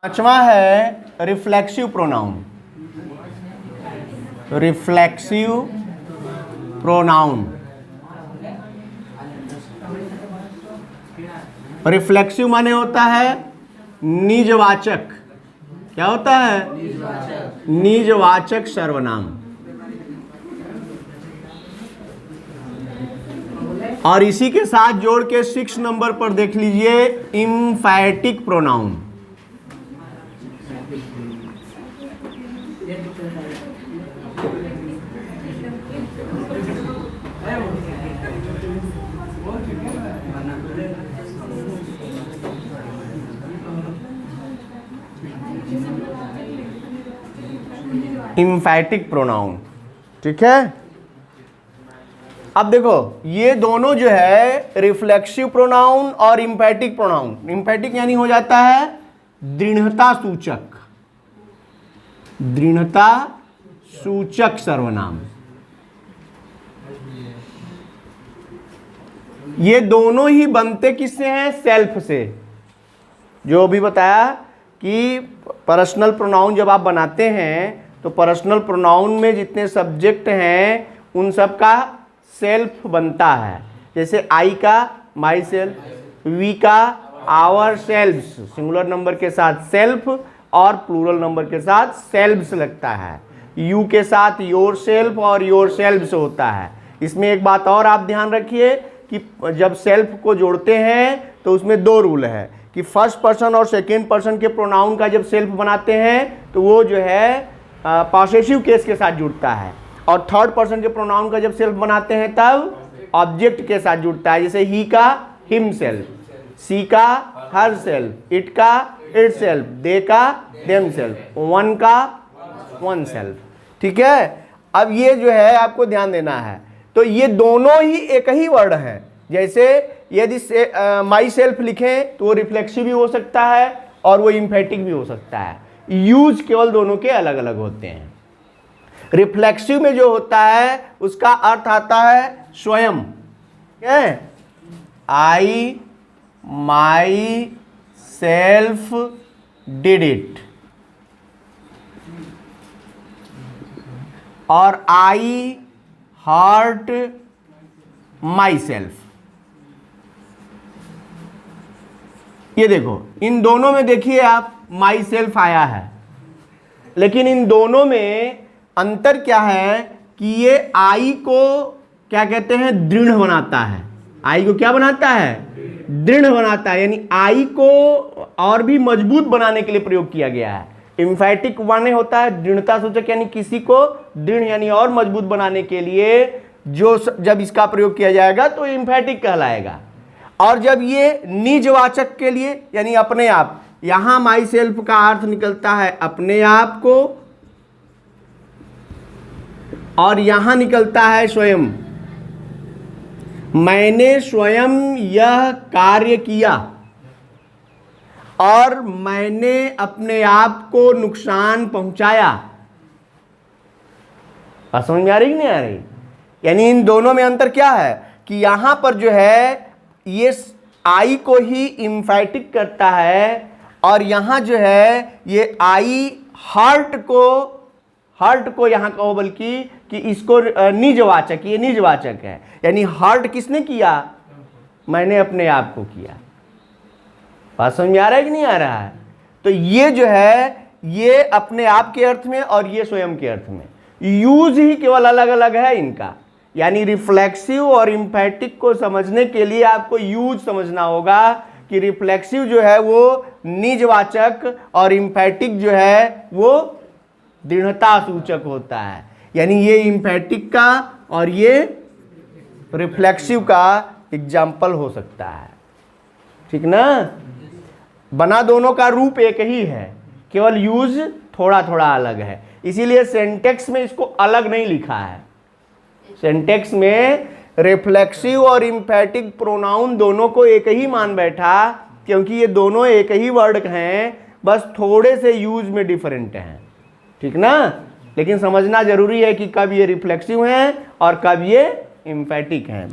पांचवा है reflexive pronoun. Reflexive pronoun. Reflexive माने होता है निजवाचक। क्या होता है? निजवाचक सर्वनाम। और इसी के साथ जोड़ के 6 नंबर पर देख लीजिए इम्फैटिक प्रोनाउन। इम्फैटिक प्रोनाउन, ठीक है। अब देखो ये दोनों जो है रिफ्लेक्सिव प्रोनाउन और इम्फैटिक प्रोनाउन। इम्फैटिक यानी हो जाता है दृढ़ता सूचक। दृढ़ता सूचक सर्वनाम। ये दोनों ही बनते किससे हैं? सेल्फ से। जो भी बताया कि पर्सनल प्रोनाउन जब आप बनाते हैं तो पर्सनल प्रोनाउन में जितने सब्जेक्ट हैं उन सब का सेल्फ बनता है। जैसे आई का माई सेल्फ, वी का आवर सेल्व्स सिंगुलर नंबर के साथ सेल्फ और प्लूरल नंबर के साथ सेल्व्स लगता है। यू के साथ योर सेल्फ और योर सेल्व्स होता है। इसमें एक बात और आप ध्यान रखिए कि जब सेल्फ को जोड़ते हैं तो उसमें 2 रूल है कि फर्स्ट पर्सन और सेकेंड पर्सन के प्रोनाउन का जब सेल्फ बनाते हैं तो वो जो है पॉसेसिव केस के साथ जुड़ता है, और थर्ड पर्सन के प्रोनाउन का जब सेल्फ बनाते हैं तब ऑब्जेक्ट के साथ जुड़ता है। जैसे ही का हिम सेल्फ, सी का हर सेल्फ, इट का इट सेल्फ, दे का देम सेल्फ, वन का वन सेल्फ, ठीक है। अब ये जो है आपको ध्यान देना है। तो ये दोनों ही एक ही वर्ड है। जैसे यदि माई सेल्फ लिखें तो वो रिफ्लेक्सिव भी हो सकता है और वो इम्फैटिक भी हो सकता है। यूज केवल दोनों के अलग अलग होते हैं। रिफ्लेक्सिव में जो होता है उसका अर्थ आता है स्वयं। आई माई सेल्फ डिड इट, और आई हर्ट माई सेल्फ। ये देखो इन दोनों में देखिए आप माई सेल्फ आया है, लेकिन इन दोनों में अंतर क्या है कि ये आई को क्या कहते हैं? दृढ़ बनाता है। आई को क्या बनाता है? दृढ़ बनाता है। यानी आई को और भी मजबूत बनाने के लिए प्रयोग किया गया है। इम्फैटिक माने होता है दृढ़ता सूचक, यानी किसी को दृढ़ यानी और मजबूत बनाने के लिए जो जब इसका प्रयोग किया जाएगा तो इम्फैटिक कहलाएगा। और जब ये निजवाचक के लिए यानी अपने आप, यहां माई सेल्फ का अर्थ निकलता है अपने आप को, और यहां निकलता है स्वयं। मैंने स्वयं यह कार्य किया और मैंने अपने आप को नुकसान पहुंचाया। समझ में आ रही कि नहीं आ रही? यानी इन दोनों में अंतर क्या है कि यहां पर जो है ये आई को ही इम्फैटिक करता है, और यहां जो है ये आई हर्ट को यहां कहो बल्कि कि इसको निजवाचक, ये निजवाचक है। यानी हर्ट किसने किया? मैंने अपने आप को किया। बात समझ में आ रहा है कि नहीं आ रहा है? तो ये जो है ये अपने आप के अर्थ में और ये स्वयं के अर्थ में। यूज ही केवल अलग अलग है इनका। यानी रिफ्लेक्सिव और इम्फैटिक को समझने के लिए आपको यूज समझना होगा कि रिफ्लेक्सिव जो है वो निजवाचक और इम्फैटिक जो है वो दृढ़ता सूचक होता है। यानी ये इम्फैटिक का और ये रिफ्लेक्सिव का एग्जाम्पल हो सकता है, ठीक ना। बना दोनों का रूप एक ही है, केवल यूज थोड़ा थोड़ा अलग है। इसीलिए सेंटेक्स में इसको अलग नहीं लिखा है। सेंटेक्स में रिफ्लेक्सिव और इम्फैटिक प्रोनाउन दोनों को एक ही मान बैठा, क्योंकि ये दोनों एक ही वर्ड हैं, बस थोड़े से यूज में डिफरेंट हैं, ठीक ना। लेकिन समझना जरूरी है कि कब ये रिफ्लेक्सिव हैं और कब ये इम्फैटिक हैं।